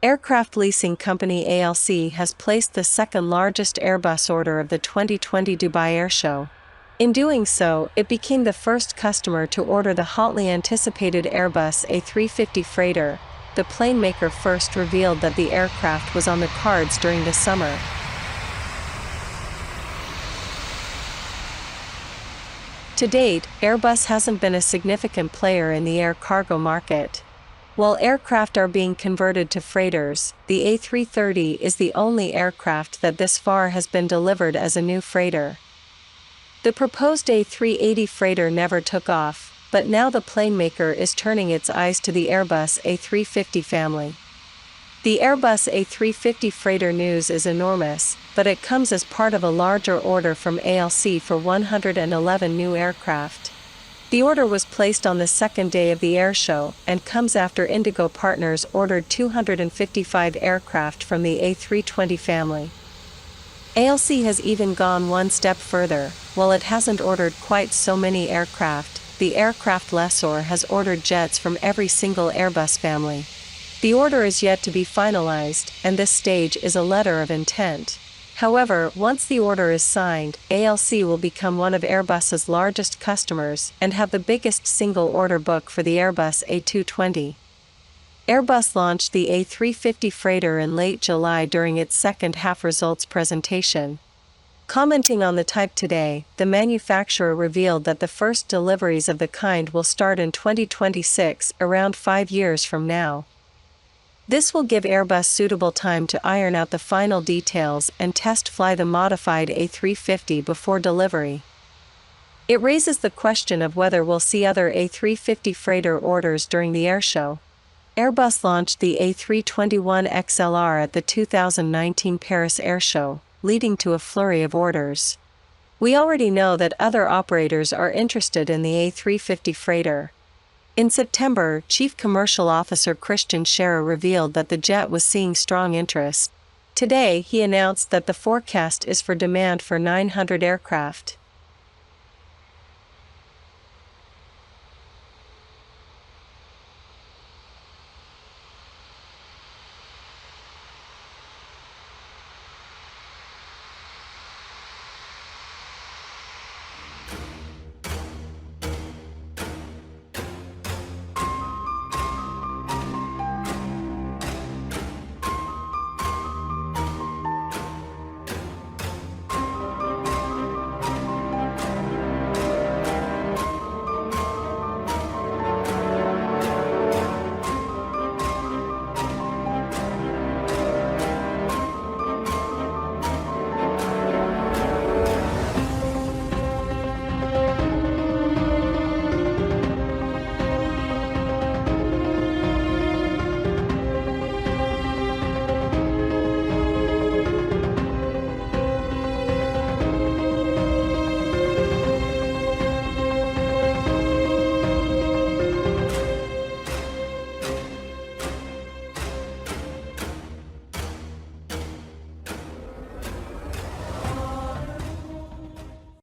Aircraft leasing company ALC has placed the second largest Airbus order of the 2020 Dubai Airshow. In doing so, it became the first customer to order the hotly anticipated Airbus A350 freighter. The plane maker first revealed that the aircraft was on the cards during the summer. To date, Airbus hasn't been a significant player in the air cargo market. While aircraft are being converted to freighters, the A330 is the only aircraft that this far has been delivered as a new freighter. The proposed A380 freighter never took off, but now the plane maker is turning its eyes to the Airbus A350 family. The Airbus A350 freighter news is enormous, but it comes as part of a larger order from ALC for 111 new aircraft. The order was placed on the second day of the airshow and comes after Indigo Partners ordered 255 aircraft from the A320 family. ALC has even gone one step further. While it hasn't ordered quite so many aircraft, the aircraft lessor has ordered jets from every single Airbus family. The order is yet to be finalized, and this stage is a letter of intent. However, once the order is signed, ALC will become one of Airbus's largest customers and have the biggest single order book for the Airbus A220. Airbus launched the A350 freighter in late July during its second-half results presentation. Commenting on the type today, the manufacturer revealed that the first deliveries of the kind will start in 2026, around 5 years from now. This will give Airbus suitable time to iron out the final details and test fly the modified A350 before delivery. It raises the question of whether we'll see other A350 freighter orders during the airshow. Airbus launched the A321XLR at the 2019 Paris Airshow, leading to a flurry of orders. We already know that other operators are interested in the A350 freighter. In September, Chief Commercial Officer Christian Scherer revealed that the jet was seeing strong interest. Today, he announced that the forecast is for demand for 900 aircraft.